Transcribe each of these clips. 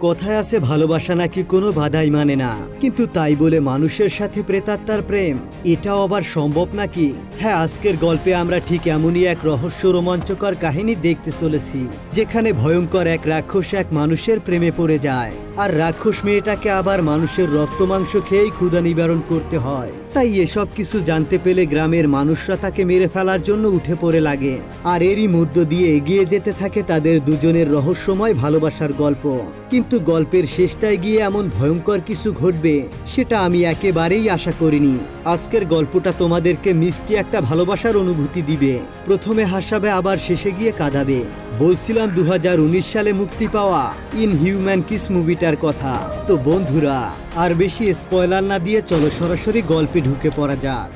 কথায় আছে ভালোবাসা নাকি কোনো বাধাই মানে না, কিন্তু তাই বলে মানুষের সাথে প্রেতাত্মার প্রেম এটাও আবার সম্ভব নাকি? হ্যাঁ, আজকের গল্পে আমরা ঠিক এমনই এক রহস্য রোমাঞ্চকর কাহিনী দেখতে চলেছি, যেখানে ভয়ঙ্কর এক রাক্ষস এক মানুষের প্রেমে পড়ে যায়, আর রাক্ষস মেয়েটাকে আবার মানুষের রক্ত মাংস খেয়েই ক্ষুধা নিবারণ করতে হয়। তাই এসব কিছু জানতে পেলে গ্রামের মানুষরা তাকে মেরে ফেলার জন্য উঠে পড়ে লাগে, আর এরই মধ্য দিয়ে এগিয়ে যেতে থাকে তাদের দুজনের রহস্যময় ভালোবাসার গল্প। কিন্তু গল্পের শেষটায় গিয়ে এমন ভয়ঙ্কর কিছু ঘটবে সেটা আমি একেবারেই আশা করিনি। আজকের গল্পটা তোমাদেরকে মিষ্টি একটা ভালোবাসার অনুভূতি দিবে, প্রথমে হাসাবে আবার শেষে গিয়ে কাঁদাবে। বলছিলাম 2019 সালে মুক্তি পাওয়া ইনহিউম্যান কিস মুভিটার কথা। তো বন্ধুরা, আর বেশি স্পয়লার না দিয়ে চলো সরাসরি গল্পে ঢুকে পড়া যাক।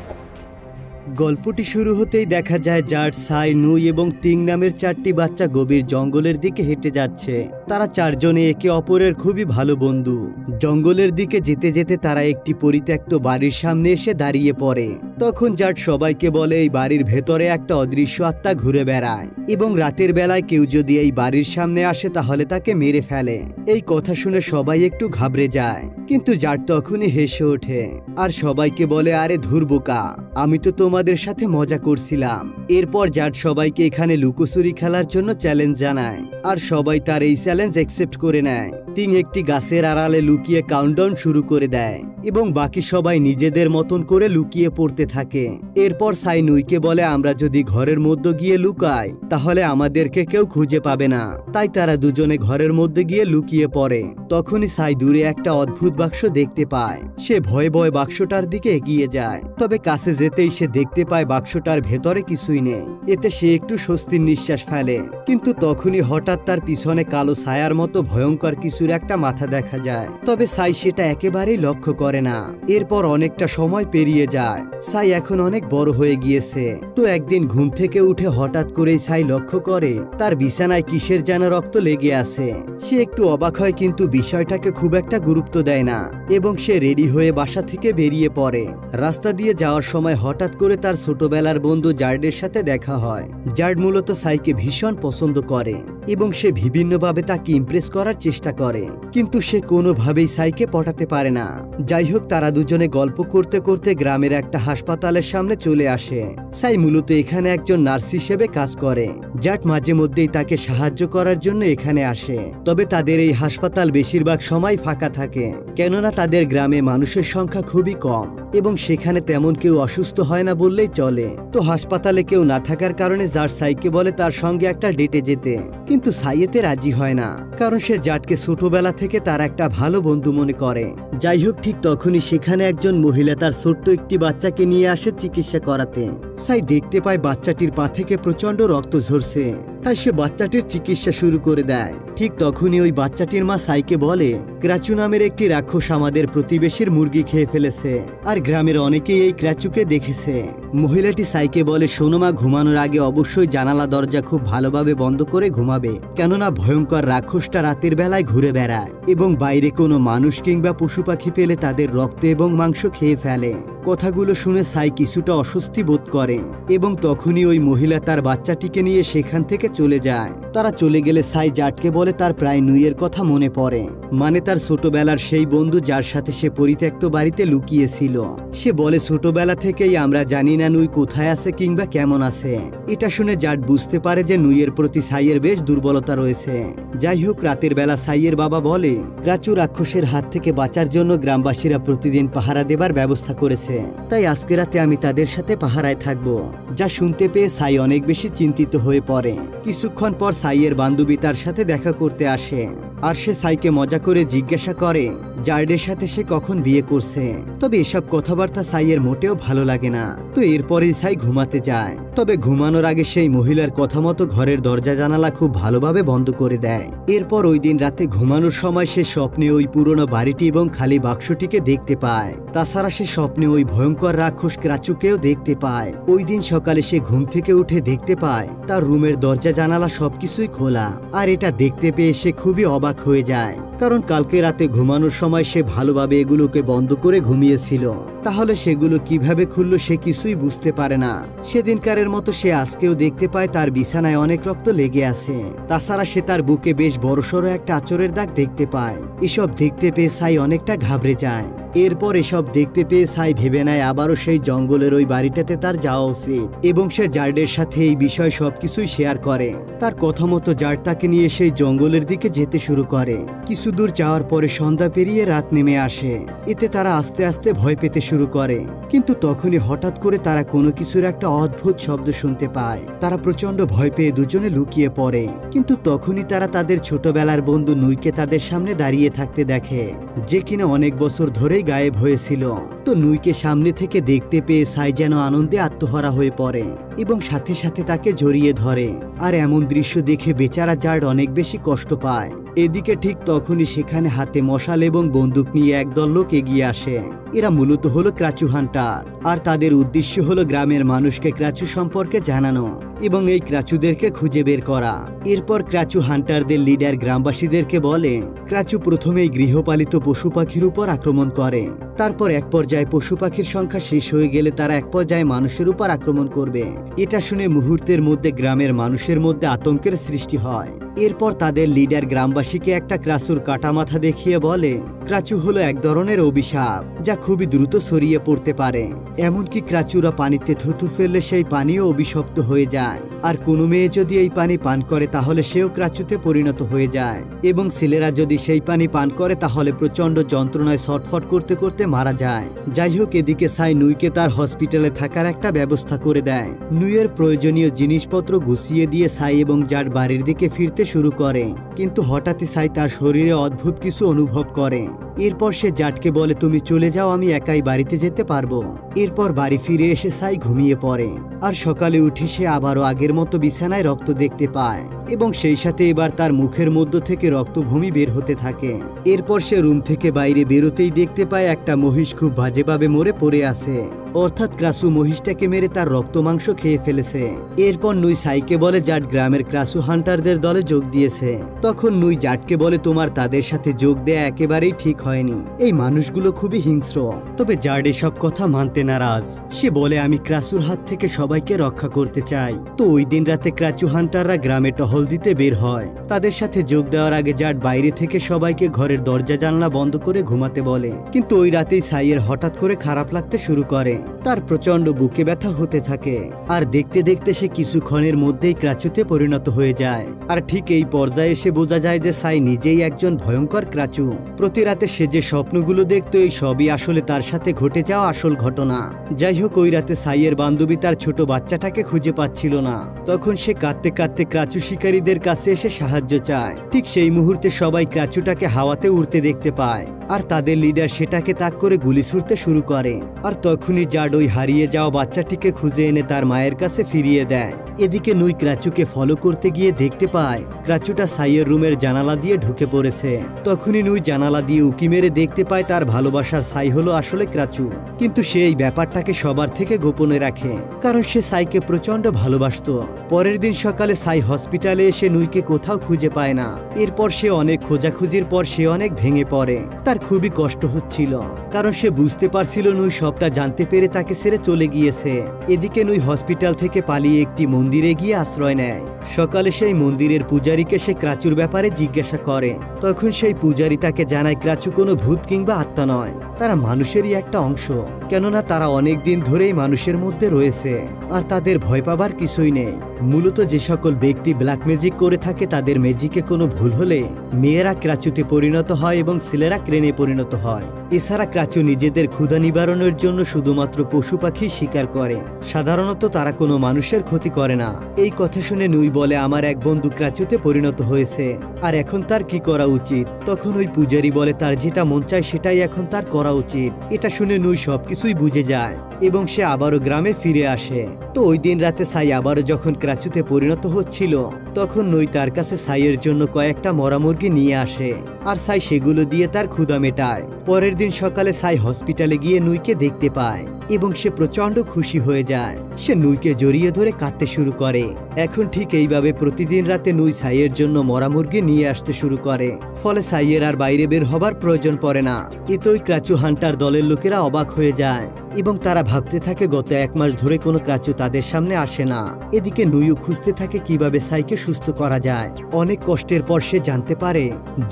গল্পটি শুরু হতেই দেখা যায় জাট, সাই, নুই এবং তিং নামের 4টি বাচ্চা গভীর জঙ্গলের দিকে হেঁটে যাচ্ছে। তারা চারজনে একে অপরের খুবই ভালো বন্ধু। জঙ্গলের দিকে যেতে যেতে তারা একটি পরিত্যক্ত বাড়ির সামনে এসে দাঁড়িয়ে পড়ে। তখন জাট সবাইকে বলে এই বাড়ির ভেতরে একটা অদৃশ্য আত্মা ঘুরে বেড়ায় এবং রাতের বেলায় কেউ যদি এই বাড়ির সামনে আসে তাহলে তাকে মেরে ফেলে। এই কথা শুনে সবাই একটু ঘাবড়ে যায়, কিন্তু জাট তখনই হেসে ওঠে আর সবাইকে বলে, আরে ধুর বোকা, আমি তো তোমাদের সাথে মজা করছিলাম। এরপর জাট সবাইকে এখানে লুকোচুরি খেলার জন্য চ্যালেঞ্জ জানায়, আর সবাই তার এই চ্যালেঞ্জ অ্যাকসেপ্ট করে নেয়। তিং একটি গাছের আড়ালে লুকিয়ে কাউন্টডাউন শুরু করে দেয় এবং বাকি সবাই নিজেদের মতন করে লুকিয়ে পড়তে থাকে। এরপর সাই নুইকে বলে, আমরা যদি ঘরের মধ্যে গিয়ে লুকাই তাহলে আমাদেরকে কেউ খুঁজে পাবে না। তাই তারা দুজনে ঘরের মধ্যে গিয়ে লুকিয়ে পড়ে। তখনই সাই দূরে একটা অদ্ভুত বাক্স দেখতে পায়। সে ভয়ে ভয়ে বাক্সটার দিকে এগিয়ে যায়, তবে কাছে যেতেই সে দেখতে পায় বাক্সটার ভেতরে কিছুই নেই। এতে সে একটু স্বস্তির নিঃশ্বাস ফেলে, কিন্তু তখনই হঠাৎ তার পিছনে কালো ছায়ার মতো ভয়ঙ্কর কিছুর একটা মাথা দেখা যায়। তবে সাই সেটা একেবারেই লক্ষ্য করে না। এরপর অনেকটা সময় পেরিয়ে যায়। সাই এখন অনেক বড় হয়ে গিয়েছে। তো একদিন ঘুম থেকে উঠে হঠাৎ করেই সাই লক্ষ্য করে তার বিছানায় কিসের যেন রক্ত লেগে আছে। সে একটু অবাক হয়, কিন্তু বিষয়টাকে খুব একটা গুরুত্ব দেয় না এবং সে রেডি হয়ে বাসা থেকে বেরিয়ে পড়ে। রাস্তা দিয়ে যাওয়ার সময় হঠাৎ করে তার ছোটবেলার বন্ধু জার্ডের সাথে দেখা হয়। জার্ড মূলত সাইকে ভীষণ পছন্দ করে এবং সে বিভিন্নভাবে তাকে ইমপ্রেস করার চেষ্টা করে, কিন্তু সে কোনোভাবেই সাইকে পটাতে পারে না। যাই হোক, তারা দুজনে গল্প করতে করতে গ্রামের একটা হাসপাতালের সামনে চলে আসে। সাই মূলত এখানে একজন নার্স হিসেবে কাজ করে। জাট মাঝে মধ্যেই তাকে সাহায্য করার জন্য এখানে আসে, তবে তাদের এই হাসপাতাল বেশিরভাগ সময় ফাঁকা থাকে, কেননা তাদের গ্রামে মানুষের সংখ্যা খুবই কম এবং সেখানে তেমন কেউ অসুস্থ হয় না বললেই চলে। তো হাসপাতালে কেউ না থাকার কারণে জাট সাইকে বলে তার সঙ্গে একটা ডেটে যেতে, কিন্তু সাই এতে রাজি হয় না, কারণ সে জাটকে ছোটবেলা থেকে তার একটা ভালো বন্ধু মনে করে। যাই হোক, ঠিক তখনই সেখানে একজন মহিলা তার ছোট্ট একটি বাচ্চাকে নিয়ে আসে চিকিৎসা করাতে। সাই দেখতে পায় বাচ্চাটির পা থেকে প্রচন্ড রক্ত ঝরছে, তাই সে বাচ্চাটির চিকিৎসা শুরু করে দেয়। ঠিক তখনই ওই বাচ্চাটির মা সাইকে বলে, ক্রাচু নামের একটি রাক্ষস আমাদের প্রতিবেশীর মুরগি খেয়ে ফেলেছে, আর গ্রামের অনেকেই এই ক্রাচুকে দেখেছে। মহিলাটি সাইকে বলে, শোনো মা, ঘুমানোর আগে অবশ্যই জানালা দরজা খুব ভালোভাবে বন্ধ করে ঘুমাবে, কেননা ভয়ঙ্কর রাক্ষসটা রাতের বেলায় ঘুরে বেড়ায় এবং বাইরে কোনো মানুষ কিংবা পশু পাখি পেলে তাদের রক্ত এবং মাংস খেয়ে ফেলে। কথাগুলো শুনে সাই কিছুটা অস্বস্তি বোধ করে এবং তখনই ওই মহিলা তার বাচ্চাটিকে নিয়ে সেখান থেকে চলে যায়। তারা চলে গেলে সাই জাটকে বলে তার প্রায় নুইয়ের কথা মনে পড়ে, মানে তার ছোটবেলার সেই বন্ধু যার সাথে সে পরিত্যক্ত বাড়িতে লুকিয়েছিল। সে বলে, ছোটবেলা থেকেই আমরা জানি না নুই কোথায় আছে কিংবা কেমন আছে। এটা শুনে জাট বুঝতে পারে যে নুইয়ের প্রতি সাইয়ের বেশ দুর্বলতা রয়েছে। যাই হোক, রাতের বেলা সাইয়ের বাবা বলে, ক্রাচু রাক্ষসের হাত থেকে বাঁচার জন্য গ্রামবাসীরা প্রতিদিন পাহারা দেবার ব্যবস্থা করেছে, তাই আজকে রাতে আমি তাদের সাথে পাহারায় থাকবো। যা শুনতে পেয়ে সাই অনেক বেশি চিন্তিত হয়ে পড়ে। কিছুক্ষণ পর সাইয়ের বান্ধবী তার সাথে দেখা করতে আসে, আর সে সাইকে মজা করে জিজ্ঞাসা করে জার্ডের সাথে সে কখন বিয়ে করছে। তবে এসব কথাবার্তা সাইয়ের মোটেও ভালো লাগে না। তো এরপরেই সাই ঘুমাতে যায়, তবে ঘুমানোর আগে সেই মহিলার কথা মতো ঘরের দরজা জানালা খুব ভালোভাবে বন্ধ করে দেয়। এরপর ওই দিন রাতে ঘুমানোর সময় সে স্বপ্নে ওই পুরনো বাড়িটি এবং খালি বাক্সটিকে দেখতে পায়। তাছাড়া সে স্বপ্নে ওই ভয়ঙ্কর রাক্ষস ক্রাচুকেও দেখতে পায়। ওই দিন সকালে সে ঘুম থেকে উঠে দেখতে পায় তার রুমের দরজা জানালা সবকিছুই খোলা, আর এটা দেখতে পেয়ে সে খুবই অবাক হতবাক হয়ে যায়, কারণ কালকে রাতে ঘুমানোর সময় সে ভালোভাবে এগুলোকে বন্ধ করে ঘুমিয়েছিল। তাহলে সেগুলো কিভাবে খুললো সে কিছুই বুঝতে পারে না। সেদিনকারের মতো সে আজকেও দেখতে পায় তার বিছানায় অনেক রক্ত লেগে আছে। তাছাড়া সে তার বুকে বেশ বড়সড় একটা আঁচড়ের দাগ দেখতে পায়। এসব দেখতে পেয়ে সাই অনেকটা ঘাবড়ে যায়। এরপর এসব দেখতে পেয়ে সাই ভেবে নেয় আবারও সেই জঙ্গলের ওই বাড়িটাতে তার যাওয়া উচিত, এবং সে জার্ডের সাথে এই বিষয় সবকিছুই শেয়ার করে। তার কথা মতো জার্ড তাকে নিয়ে সেই জঙ্গলের দিকে যেতে শুরু করে। কিছু দূর যাওয়ার পরে সন্ধ্যা পেরিয়ে রাত নেমে আসে। এতে তারা আস্তে আস্তে ভয় পেতে শুরু করে, কিন্তু তখনই হঠাৎ করে তারা কোনো কিছুর একটা অদ্ভুত শব্দ শুনতে পায়। তারা প্রচন্ড ভয় পেয়ে দুজনে লুকিয়ে পড়ে, কিন্তু তখনই তারা তাদের ছোটবেলার বন্ধু নুইকে তাদের সামনে দাঁড়িয়ে থাকতে দেখে, যে কিনা অনেক বছর ধরেই গায়েব হয়েছিল। তো নুইকে সামনে থেকে দেখতে পেয়ে সাই যেন আনন্দে আত্মহারা হয়ে পড়ে এবং সাথে সাথে তাকে জড়িয়ে ধরে। আর এমন দৃশ্য দেখে বেচারা জার্ড অনেক বেশি কষ্ট পায়। এদিকে ঠিক তখনই সেখানে হাতে মশাল এবং বন্দুক নিয়ে একদল লোক এগিয়ে আসে। এরা মূলত হলো ক্রাচু হান্টার, আর তাদের উদ্দেশ্য হলো গ্রামের মানুষকে ক্রাচু সম্পর্কে জানানো এবং এই ক্রাচুদেরকে খুঁজে বের করা। এরপর ক্রাচু হান্টারদের লিডার গ্রামবাসীদেরকে বলে ক্রাচু প্রথমেই গৃহপালিত পশু পাখির উপর আক্রমণ করে, তারপর এক পর্যায়ে পশু পাখির সংখ্যা শেষ হয়ে গেলে তারা এক পর্যায়ে মানুষের উপর আক্রমণ করবে। এটা শুনে মুহূর্তের মধ্যে গ্রামের মানুষের মধ্যে আতঙ্কের সৃষ্টি হয়। এরপর তাদের লিডার গ্রামবাসীকে একটা ক্রাচুর কাটা মাথা দেখিয়ে বলে ক্রাচু হলো এক ধরনের অভিশাপ যা খুবই দ্রুত ছড়িয়ে পড়তে পারে। এমনকি ক্রাচুরা পানিতে থুতু ফেললে সেই পানিও অভিশপ্ত হয়ে যায়, আর কোনো মেয়ে যদি এই পানি পান করে তাহলে সেও ক্রাচুতে পরিণত হয়ে যায়, এবং ছেলেরা যদি সেই পানি পান করে তাহলে প্রচন্ড যন্ত্রণায় ছটফট করতে করতে মারা যায়। যাই হোক, এদিকে সাই নুইকে তার হসপিটালে থাকার একটা ব্যবস্থা করে দেয়। নুইয়ের প্রয়োজনীয় জিনিসপত্র গুছিয়ে দিয়ে সাই এবং জার্ড বাড়ির দিকে ফিরতে শুরু করে, কিন্তু হঠাৎই সাই তার শরীরে অদ্ভুত কিছু অনুভব করে। এরপর সে জার্ডকে বলে তুমি চলে যাও, আমি একাই বাড়িতে যেতে পারবো। এরপর বাড়ি ফিরে এসে সাই ঘুমিয়ে পড়ে, আর সকালে উঠে সে আবারও আগের মতো বিছানায় রক্ত দেখতে পায়, এবং সেই সাথে এবার তার মুখের মধ্য থেকে রক্তভূমি বের হতে থাকে। এরপর সে রুম থেকে বাইরে বেরোতেই দেখতে পায় একটা মহিষ খুব বাজেভাবে মরে পড়ে আছে, অর্থাৎ ক্রাসু মহিষটাকে মেরে তার রক্ত মাংস খেয়ে ফেলেছে। এরপর নুই সাইকে বলে জার্ড গ্রামের ক্রাসু হান্টারদের দলে যোগ দিয়েছে। তখন নুই জার্ডকে বলে তোমার তাদের সাথে যোগ দেয়া একেবারেই ঠিক হয়নি, এই মানুষগুলো খুবই হিংস্র। তবে জার্ড এসব কথা মানতে নারাজ। সে বলে আমি ক্রাসুর হাত থেকে সবাইকে রক্ষা করতে চাই। তো ওই দিন রাতে ক্রাচু হান্টাররা গ্রামে টহল দিতে বের হয়। তাদের সাথে যোগ দেওয়ার আগে জার্ড বাইরে থেকে সবাইকে ঘরের দরজা জানলা বন্ধ করে ঘুমাতে বলে, কিন্তু ওই রাতেই সাইয়ের হঠাৎ করে খারাপ লাগতে শুরু করে। তার প্রচন্ড বুকে ব্যথা হতে থাকে, আর দেখতে দেখতে সে কিছুক্ষণের মধ্যেই ক্রাচুতে পরিণত হয়ে যায়। আর ঠিক এই পর্যায়ে এসে বোঝা যায় যে সাই নিজেই একজন ভয়ঙ্কর ক্রাচু। প্রতি রাতে সে যে স্বপ্নগুলো দেখতো এই সবই আসলে তার সাথে ঘটে যাওয়া আসল ঘটনা। যাই হোক, ওই রাতে সাইয়ের বান্ধবী তার ছোট বাচ্চাটাকে খুঁজে পাচ্ছিল না। তখন সে কাঁদতে কাঁদতে ক্রাচু শিকারীদের কাছে এসে সাহায্য চায়। ঠিক সেই মুহূর্তে সবাই ক্রাচুটাকে হাওয়াতে উড়তে দেখতে পায়, আর তাদের লিডার সেটাকে তাক করে গুলি ছুড়তে শুরু করে। আর তখনই জার্ড ওই হারিয়ে যাওয়া বাচ্চাটিকে খুঁজে এনে তার মায়ের কাছে ফিরিয়ে দেয়। এদিকে নুই ক্রাচুকে ফলো করতে গিয়ে দেখতে পায় ক্রাচুটা সাইয়ের রুমের জানালা দিয়ে ঢুকে পড়েছে। তখনই নুই জানালা দিয়ে উকি মেরে দেখতে পায় তার ভালোবাসার সাই হলো আসলে ক্রাচু, কিন্তু সে এই ব্যাপারটাকে সবার থেকে গোপনে রাখে, কারণ সে সাইকে প্রচন্ড ভালোবাসতো। পরের দিন সকালে সাই হসপিটালে এসে নুইকে কোথাও খুঁজে পায় না। এরপর সে অনেক খোঁজাখুঁজির পর সে অনেক ভেঙে পড়ে। তার খুবই কষ্ট হচ্ছিল, কারণ সে বুঝতে পারছিল নুই সবটা জানতে পেরে তাকে ছেড়ে চলে গিয়েছে। এদিকে নুই হসপিটাল থেকে পালিয়ে একটি মন্দিরে গিয়ে আশ্রয় নেয়। সকালে সেই মন্দিরের পূজারীকে সে ক্রাচুর ব্যাপারে জিজ্ঞাসা করে। তখন সেই পূজারী তাকে জানায় ক্রাচু কোনো ভূত কিংবা আত্মা নয়, তারা মানুষেরই একটা অংশ, কেননা তারা অনেক দিন ধরেই মানুষের মধ্যে রয়েছে, আর তাদের ভয় পাবার কিছুই নেই। মূলত যে সকল ব্যক্তি ব্ল্যাক ম্যাজিক করে থাকে তাদের ম্যাজিকে কোনো ভুল হলে মেয়েরা ক্রাচুতে পরিণত হয় এবং ছেলেরা ক্রেনে পরিণত হয়। এছাড়া ক্রাচু নিজেদের ক্ষুধা নিবারণের জন্য শুধুমাত্র পশু পাখি শিকার করে, সাধারণত তারা কোনো মানুষের ক্ষতি করে না। এই কথা শুনে নুই বলে আমার এক বন্ধু ক্রাচুতে পরিণত হয়েছে, আর এখন তার কি করা উচিত। তখন ওই পূজারী বলে তার যেটা মন চায় সেটাই এখন তার করা উচিত। এটা শুনে নুই সবকিছুই বুঝে যায় এবং সে আবারও গ্রামে ফিরে আসে। তো ওই দিন রাতে সাই আবারও যখন ক্রাচুতে পরিণত হচ্ছিল তখন নুই তার কাছে সাইয়ের জন্য কয়েকটা মরা মুরগি নিয়ে আসে, আর সাই সেগুলো দিয়ে তার ক্ষুধা মেটায়। পরের দিন সকালে সাই হসপিটালে গিয়ে নুইকে দেখতে পায়। এবং সে প্রচন্ড খুশি হয়ে যায়। সে নুইকে জড়িয়ে ধরে কাঁদতে শুরু করে। এখন ঠিক এইভাবে প্রতিদিন রাতে নুই সাইয়ের জন্য মরা মুরগি নিয়ে আসতে শুরু করে। ফলে সাইয়ের আর বাইরে বের হবার প্রয়োজন পড়ে না। এতে ওই ক্রাচু হান্টার দলের লোকেরা অবাক হয়ে যায় এবং তারা ভাবতে থাকে গত 1 মাস ধরে কোনো ক্রাচু তাদের সামনে আসে না। এদিকে নুইও খুঁজতে থাকে কিভাবে সাইকে সুস্থ করা যায়। অনেক কষ্টের পর সে জানতে পারে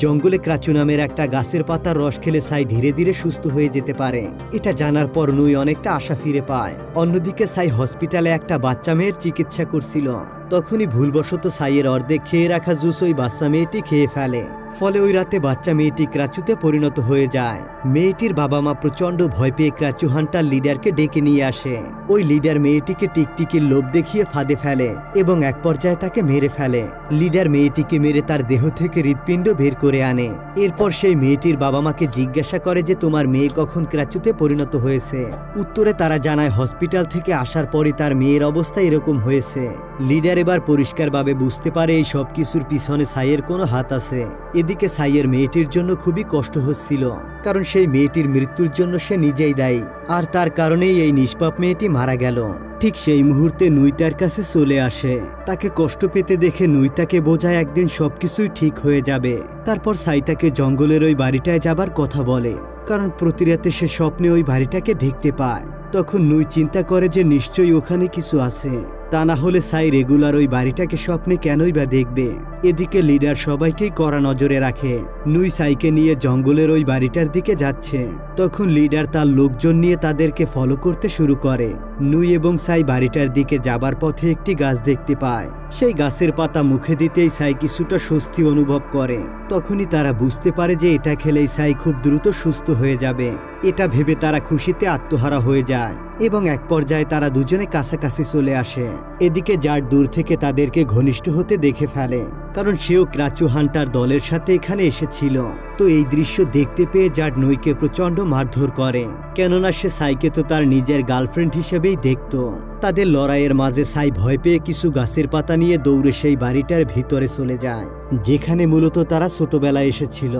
জঙ্গলে ক্রাচু নামের একটা গাছের পাতার রস খেলে সাই ধীরে ধীরে সুস্থ হয়ে যেতে পারে। এটা জানার পর নুই অনেকটা আশা ফিরে পায়। অন্যদিকে সাই হসপিটালে একটা বাচ্চা মেয়ের চিকিৎসা করছিল। তখনই ভুলবশত সাইয়ের অর্ধেক খেয়ে রাখা জুস ওই বাচ্চা মেয়েটি খেয়ে ফেলে। ফলে ওই রাতে বাচ্চা মেয়েটি ক্রাচুতে পরিণত হয়ে যায়। মেয়েটির বাবা মা প্রচন্ড ভয় পেয়ে ক্রাচু হান্টার লিডারকে ডেকে নিয়ে আসে। ওই লিডার মেয়েটিকে টিকটিকির লোভ দেখিয়ে ফাঁদে ফেলে এবং এক পর্যায়ে তাকে মেরে ফেলে। লিডার মেয়েটিকে মেরে তার দেহ থেকে হৃৎপিণ্ড বের করে আনে। এরপর সেই মেয়েটির বাবা মাকে জিজ্ঞাসা করে যে তোমার মেয়ে কখন ক্রাচুতে পরিণত হয়েছে। উত্তরে তারা জানায় হসপিটাল থেকে আসার পরে তার মেয়ের অবস্থা এরকম হয়েছে। লিডার এবার পরিষ্কারভাবে বুঝতে পারে এই সব কিছুর পিছনে সাইয়ের কোনো হাত আছে। এদিকে সাইয়ের মেয়েটির জন্য খুবই কষ্ট হচ্ছিল, কারণ সেই মেয়েটির মৃত্যুর জন্য সে নিজেই দায়ী, আর তার কারণেই এই নিষ্পাপ মেয়েটি মারা গেল। ঠিক সেই মুহূর্তে নুই তার কাছে চলে আসে। তাকে কষ্ট পেতে দেখে নুই তাকে বোঝায় একদিন সবকিছুই ঠিক হয়ে যাবে। তারপর সাই তাকে জঙ্গলের ওই বাড়িটায় যাবার কথা বলে, কারণ প্রতি রাতে সে স্বপ্নে ওই বাড়িটাকে দেখতে পায়। তখন নুই চিন্তা করে যে নিশ্চয়ই ওখানে কিছু আছে, তা না হলে সাই রেগুলার ওই বাড়িটাকে স্বপ্নে কেনই বা দেখবে। এদিকে লিডার সবাইকেই কড়া নজরে রাখে। নুই সাইকে নিয়ে জঙ্গলের ওই বাড়িটার দিকে যাচ্ছে। তখন লিডার তার লোকজন নিয়ে তাদেরকে ফলো করতে শুরু করে। নুই এবং সাই বাড়িটার দিকে যাবার পথে একটি গাছ দেখতে পায়। সেই গাছের পাতা মুখে দিতেই সাই কিছুটা স্বস্তি অনুভব করে। তখনই তারা বুঝতে পারে যে এটা খেলেই সাই খুব দ্রুত সুস্থ হয়ে যাবে। এটা ভেবে তারা খুশিতে আত্মহারা হয়ে যায় এবং এক পর্যায়ে তারা দুজনে কাছাকাছি চলে আসে। এদিকে জাট দূর থেকে তাদেরকে ঘনিষ্ঠ হতে দেখে ফেলে, কারণ সেও ক্রাচু হান্টার দলের সাথে এখানে এসেছিল। তো এই দৃশ্য দেখতে পেয়ে জাট নুইকে প্রচন্ড মারধর করে, কেননা সে সাইকে তো তার নিজের গার্লফ্রেন্ড হিসেবেই দেখত। তাদের লড়াইয়ের মাঝে সাই ভয় পেয়ে কিছু গাছের পাতা নিয়ে দৌড়ে সেই বাড়িটার ভিতরে চলে যায়, যেখানে মূলত তারা ছোটবেলায় এসেছিল।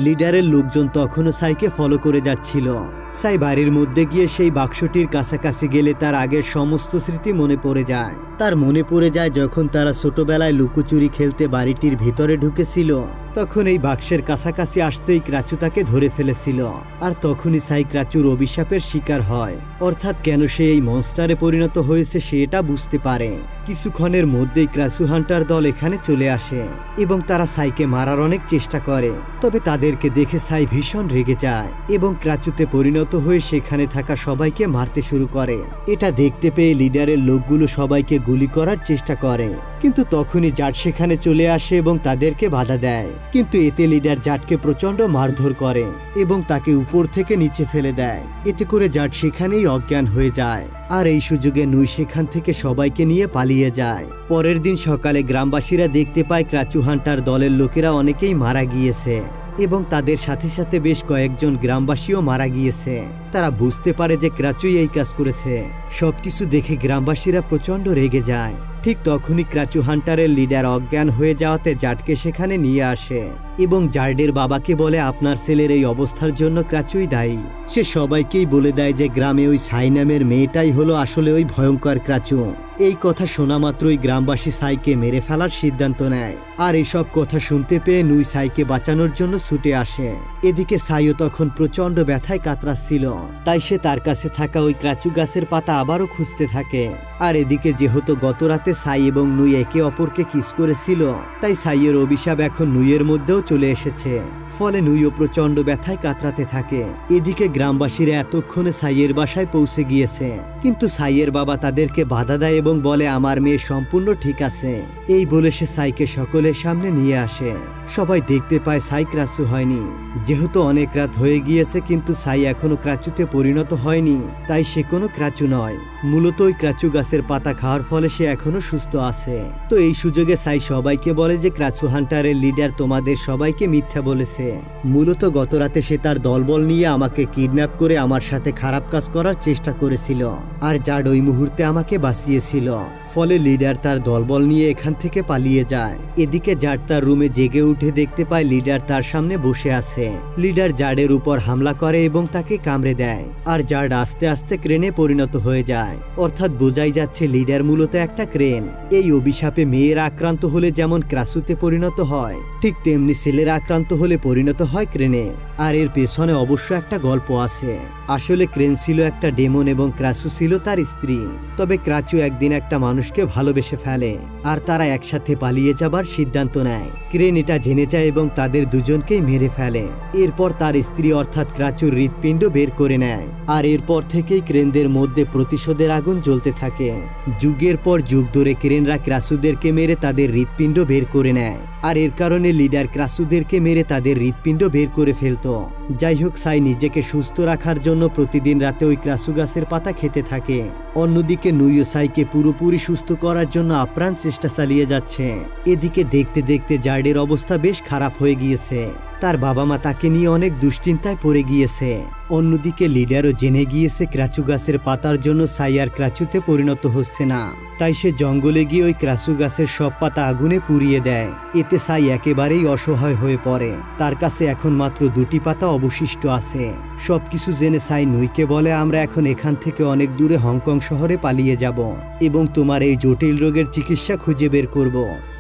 লিডারের লোকজন তখনও সাইকে ফলো করে যাচ্ছিল। সাই বাড়ির মধ্যে গিয়ে সেই বাক্সটির কাছাকাছি গেলে তার আগের সমস্ত স্মৃতি মনে পড়ে যায়। তার মনে পড়ে যায় যখন তারা ছোটবেলায় লুকোচুরি খেলতে বাড়িটির ভিতরে ঢুকেছিল। তখন এই বাক্সের কাছাকাছি আসতেই ক্রাচু তাকে ধরে ফেলেছিল, আর তখনই সাই ক্রাচুর অভিশাপের শিকার হয়। অর্থাৎ কেন সে এই মনস্টারে পরিণত হয়েছে সে এটা বুঝতে পারে। কিছুক্ষণের মধ্যেই ক্রাচু হান্টার দল এখানে চলে আসে এবং তারা সাইকে মারার অনেক চেষ্টা করে। তবে তাদেরকে দেখে সাই ভীষণ রেগে যায় এবং ক্রাচুতে পরিণত হয়ে সেখানে থাকা সবাইকে মারতে শুরু করে। এটা দেখতে পেয়ে লিডারের লোকগুলো সবাইকে গুলি করার চেষ্টা করে, কিন্তু তখনই জাট সেখানে চলে আসে এবং তাদেরকে বাধা দেয়। কিন্তু এতে লিডার জাটকে প্রচন্ড মারধর করে এবং তাকে উপর থেকে নিচে ফেলে দেয়। এতে করে জাট সেখানেই অজ্ঞান হয়ে যায়, আর এই সুযোগে নুই সেখান থেকে সবাইকে নিয়ে পালিয়ে যায়। পরের দিন সকালে গ্রামবাসীরা দেখতে পায় ক্রাচু হান্টার দলের লোকেরা অনেকেই মারা গিয়েছে এবং তাদের সাথে সাথে বেশ কয়েকজন গ্রামবাসীও মারা গিয়েছে। তারা বুঝতে পারে যে ক্রাচুই এই কাজ করেছে। সবকিছু দেখে গ্রামবাসীরা প্রচন্ড রেগে যায়। ঠিক তখনই ক্রাচু হান্টারের লিডার অজ্ঞান হয়ে যাওয়াতে জাটকে সেখানে নিয়ে আসে এবং জার্ডের বাবাকে বলে আপনার ছেলের এই অবস্থার জন্য ক্রাচুই দায়ী। সে সবাইকেই বলে দেয় যে গ্রামে ওই সাই নামের মেয়েটাই হলো আসলে ওই ভয়ঙ্কর ক্রাচু। এই কথা শোনা মাত্রই গ্রামবাসী সাইকে মেরে ফেলার সিদ্ধান্ত নেয়, আর এইসব কথা শুনতে পেয়ে নুই সাইকে বাঁচানোর জন্য ছুটে আসে। এদিকে সাইও তখন প্রচন্ড ব্যথায় কাতরাচ্ছিল, তাই সে তার কাছে থাকা ওই ক্রাচু গাছের পাতা আবারও খুঁজতে থাকে। আর এদিকে যেহেতু গত রাতে সাই এবং নুই একে অপরকে কিস করেছিল, তাই সাইয়ের অভিশাপ এখন নুইয়ের মধ্যেও চলে এসেছে। ফলে নুইও প্রচন্ড ব্যথায় কাতরাতে থাকে। এদিকে গ্রামবাসীরা এতক্ষণে সাইয়ের বাসায় পৌঁছে গিয়েছে, কিন্তু সাইয়ের বাবা তাদেরকে বাধা দেয় এবং বলে আমার মেয়ে সম্পূর্ণ ঠিক আছে। এই বলে সে সাইকে সকলের সামনে নিয়ে আসে। সবাই দেখতে পায় সাই ক্রাচু হয়নি। যেহেতু অনেক রাত হয়ে গিয়েছে কিন্তু সাই এখনো ক্রাচুতে পরিণত হয়নি, তাই সে কোনো ক্রাচু নয়। মূলত ওই ক্রাচু গাছের পাতা খাওয়ার ফলে সে এখনো সুস্থ আছে। তো এই সুযোগে সাই সবাইকে বলে যে ক্রাচু হান্টারের লিডার তোমাদের সবাইকে মিথ্যা বলেছে মূলত গতরাতে সে তার দলবল নিয়ে আমাকে কিডন্যাপ করে আমার সাথে খারাপ কাজ করার চেষ্টা করেছিল, আর জাড ওই মুহূর্তে আমাকে বাঁচিয়েছিল। ফলে লিডার তার দলবল নিয়ে এখান থেকে পালিয়ে যায়। এদিকে জাড তার রুমে জেগে উঠে দেখতে পায় লিডার তার সামনে বসে আছে। লিডার জাডের উপর হামলা করে এবং তাকে কামড়ে দেয়, আর জাড আস্তে আস্তে ক্রেনে পরিণত হয়ে যায়। অর্থাৎ বোঝাই যাচ্ছে লিডার মূলত একটা ক্রেন। এই অভিশাপে মেয়েরা আক্রান্ত হলে যেমন ক্রাসুতে পরিণত হয়, ঠিক তেমনি ছেলেরা আক্রান্ত হলে পরিণত হয় ক্রেনে। আর এর পেছনে অবশ্য একটা গল্প আছে। আসলে ক্রেন ছিল একটা ডেমন এবং ক্রাসু ছিল তার স্ত্রী। তবে ক্রাচু একদিন একটা মানুষকে ভালোবেসে ফেলে, আর তারা একসাথে পালিয়ে যাবার সিদ্ধান্ত নেয়। ক্রেন এটা জেনে যায় এবং তাদের দুজনকেই মেরে ফেলে। এরপর তার স্ত্রী অর্থাৎ ক্রাচুর হৃৎপিণ্ড বের করে নেয়, আর এরপর থেকেই ক্রেনদের মধ্যে প্রতিশোধের আগুন জ্বলতে থাকে। যুগের পর যুগ ধরে ক্রেনরা ক্রাসুদেরকে মেরে তাদের হৃৎপিণ্ড বের করে নেয়, আর এর কারণে লিডার ক্রাসুদেরকে মেরে তাদের হৃৎপিণ্ড বের করে ফেলত। যাই হোক, সাই নিজেকে সুস্থ রাখার জন্য প্রতিদিন রাতে ওই ক্রাসু গাছের পাতা খেতে থাকে। অন্যদিকে নুইও সাইকে পুরোপুরি সুস্থ করার জন্য আপ্রাণ চেষ্টা চালিয়ে যাচ্ছে। এদিকে দেখতে দেখতে জার্ডের অবস্থা বেশ খারাপ হয়ে গিয়েছে। তার বাবা মা তাকে নিয়ে অনেক দুশ্চিন্তায় পড়ে গিয়েছে। অন্যদিকে লিডারও জেনে গিয়েছে ক্রাচু গাছের পাতার জন্য সাই আর ক্রাচুতে পরিণত হচ্ছে না। তাই সে জঙ্গলে গিয়ে ওই ক্রাচু গাছের সব পাতা আগুনে পুড়িয়ে দেয়। এতে সাই একেবারেই অসহায় হয়ে পড়ে। তার কাছে এখন মাত্র 2টি পাতা অবশিষ্ট আছে। সবকিছু জেনে সাই নুইকে বলে, আমরা এখন এখান থেকে অনেক দূরে হংকং শহরে পালিয়ে যাব এবং তোমার এই জটিল রোগের চিকিৎসা খুঁজে বের করব।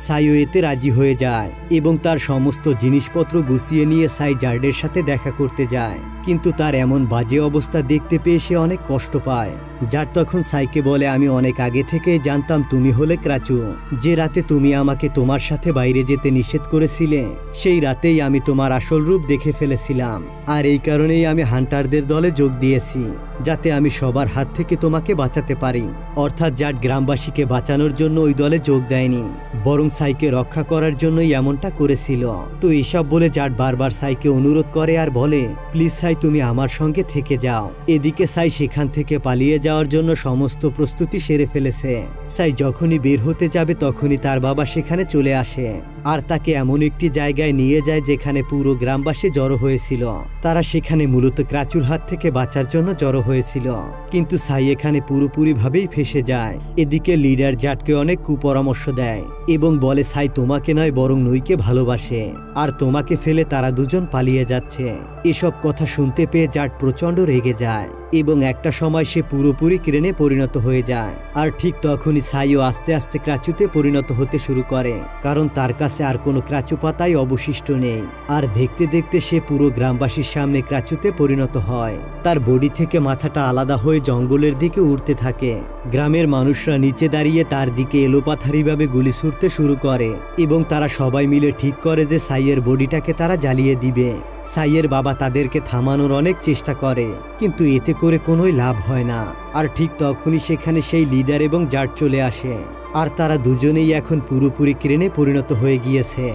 সাইও এতে রাজি হয়ে যায় এবং তার সমস্ত জিনিসপত্র গুছিয়ে নিয়ে সাই জার্ডের সাথে দেখা করতে যায়। কিন্তু তার এমন বাজে অবস্থা দেখতে পেয়ে সে অনেক কষ্ট পায়। জার্ড তখন সাইকে বলে, আমি অনেক আগে থেকে জানতাম তুমি হলে ক্রাচু। যে রাতে তুমি আমাকে তোমার সাথে বাইরে যেতে নিষেধ করেছিলে, সেই রাতেই আমি তোমার আসল রূপ দেখে ফেলেছিলাম। আর এই কারণেই আমি হান্টারদের দলে যোগ দিয়েছি, যাতে আমি সবার হাত থেকে তোমাকে বাঁচাতে পারি। অর্থাৎ জার্ড গ্রামবাসীকে বাঁচানোর জন্য ওই দলে যোগ দেয়নি, বরং সাইকে রক্ষা করার জন্যই এমনটা করেছিল। তো এসব বলে জার্ড বারবার সাইকে অনুরোধ করে আর বলে, প্লিজ সাই, তুমি আমার সঙ্গে থেকে যাও। এদিকে সাই সেখান থেকে পালিয়ে যাওয়ার জন্য সমস্ত প্রস্তুতি সেরে ফেলেছে। সাই যখনই বের হতে যাবে তখনই তার বাবা সেখানে চলে আসে, আর তাকে এমন একটি জায়গায় নিয়ে যায় যেখানে পুরো গ্রামবাসী জড়ো হয়েছিল। তারা সেখানে মূলত ক্রাচুর হাত থেকে বাঁচার জন্য জড়ো হয়েছিল, কিন্তু সাই এখানে পুরোপুরিভাবেই ফেসে যায়। এদিকে লিডার জাটকে অনেক কুপরামর্শ দেয় এবং বলে, সাই তোমাকে নয় বরং নুইকে ভালোবাসে, আর তোমাকে ফেলে তারা দুজন পালিয়ে যাচ্ছে। এসব কথা শুনতে পেয়ে জাট প্রচন্ড রেগে যায় এবং একটা সময় সে পুরোপুরি ক্রেনে পরিণত হয়ে যায়। আর ঠিক তখনই সাইও আস্তে আস্তে ক্রাচুতে পরিণত হতে শুরু করে, কারণ তার কাছে আর কোনো ক্রাচু পাতাই অবশিষ্ট নেই। আর দেখতে দেখতে সে পুরো গ্রামবাসীর সামনে ক্রাচুতে পরিণত হয়। তার বডি থেকে মাথাটা আলাদা হয়ে জঙ্গলের দিকে উঠতে থাকে। গ্রামের মানুষরা নিচে দাঁড়িয়ে তার দিকে এলোপাথারিভাবে গুলি ছুড়তে শুরু করে এবং তারা সবাই মিলে ঠিক করে যে সাইয়ের বডিটাকে তারা জ্বালিয়ে দিবে। সাইয়ের বাবা তাদেরকে থামানোর অনেক চেষ্টা করে, কিন্তু এতে করে কোনোই লাভ হয় না। আর ঠিক তখনই সেখানে সেই লিডার এবং জার্ড চলে আসে, আর তারা দুজনেই এখন পুরোপুরি ক্রেনে পরিণত হয়ে গিয়েছে।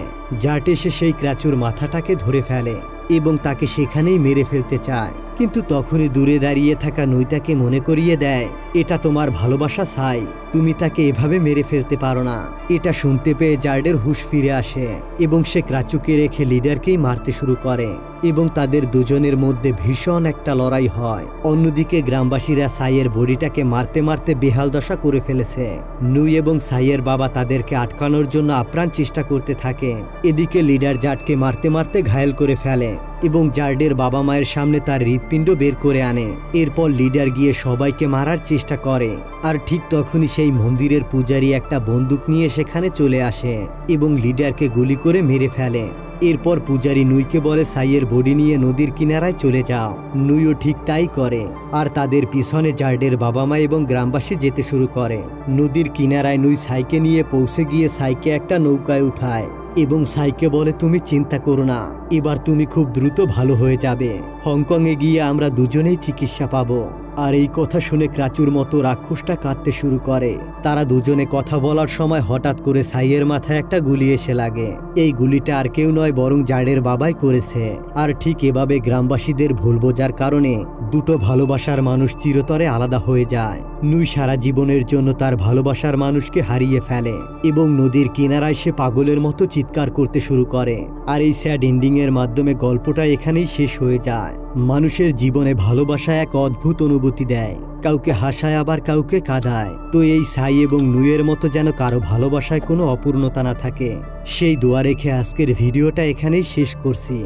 জার্ড এসে সেই ক্রাচুর মাথাটাকে ধরে ফেলে এবং তাকে সেখানেই মেরে ফেলতে চায়, কিন্তু তখনই দূরে দাঁড়িয়ে থাকা নুই তাকে মনে করিয়ে দেয়, এটা তোমার ভালোবাসা সাই, তুমি তাকে এভাবে মেরে ফেলতে পারো না। এটা শুনতে পেয়ে জার্ডের হুঁশ ফিরে আসে এবং সে ক্রাচুকে রেখে লিডারকেই মারতে শুরু করে এবং তাদের দুজনের মধ্যে ভীষণ একটা লড়াই হয়। অন্যদিকে গ্রামবাসীরা সাইয়ের বডিটাকে মারতে মারতে বেহাল দশা করে ফেলেছে। নুই এবং সাইয়ের বাবা তাদেরকে আটকানোর জন্য আপ্রাণ চেষ্টা করতে থাকে। এদিকে লিডার জার্ডকে মারতে মারতে ঘায়েল করে ফেলে এবং জার্ডের বাবা মায়ের সামনে তার হৃৎপিণ্ড বের করে আনে। এরপর লিডার গিয়ে সবাইকে মারার চেষ্টা করে, আর ঠিক তখনই সেই মন্দিরের পূজারী একটা বন্দুক নিয়ে সেখানে চলে আসে এবং লিডারকে গুলি করে মেরে ফেলে। এরপর পূজারী নুইকে বলে, সাইয়ের বডি নিয়ে নদীর কিনারায় চলে যাও। নুইও ঠিক তাই করে, আর তাদের পিছনে জার্ডের বাবা মা এবং গ্রামবাসী যেতে শুরু করে। নদীর কিনারায় নুই সাইকে নিয়ে পৌঁছে গিয়ে সাইকে একটা নৌকায় উঠায় এবং সাইকে বলে, তুমি চিন্তা করো না, এবার তুমি খুব দ্রুত ভালো হয়ে যাবে। হংকংয়ে গিয়ে আমরা দুজনেই চিকিৎসা পাবো। আর এই কথা শুনে ক্রাচুর মতো রাক্ষসটা কাঁদতে শুরু করে। তারা দুজনে কথা বলার সময় হঠাৎ করে সাইয়ের মাথায় একটা গুলি এসে লাগে। এই গুলিটা আর কেউ নয় বরং জাডের বাবাই করেছে। আর ঠিক এভাবে গ্রামবাসীদের ভুল বোঝার কারণে দুটো ভালোবাসার মানুষ চিরতরে আলাদা হয়ে যায়। নুই সারা জীবনের জন্য তার ভালোবাসার মানুষকে হারিয়ে ফেলে এবং নদীর কিনারায় সে পাগলের মতো চিৎকার করতে শুরু করে। আর এই স্যাড এন্ডিং এর মাধ্যমে গল্পটা এখানেই শেষ হয়ে যায়। মানুষের জীবনে ভালোবাসা এক অদ্ভুত অনুভূতি দেয়, কাউকে হাসায় আবার কাউকে কাঁদায়। তো এই সাই এবং নুইয়ের মতো যেন কারো ভালোবাসায় কোনো অপূর্ণতা না থাকে, সেই দোয়া রেখে আজকের ভিডিওটা এখানেই শেষ করছি।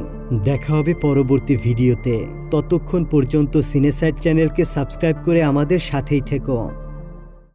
দেখা হবে পরবর্তী ভিডিওতে। ততক্ষণ পর্যন্ত সিনেসাইট চ্যানেলকে সাবস্ক্রাইব করে আমাদের সাথেই থেকো।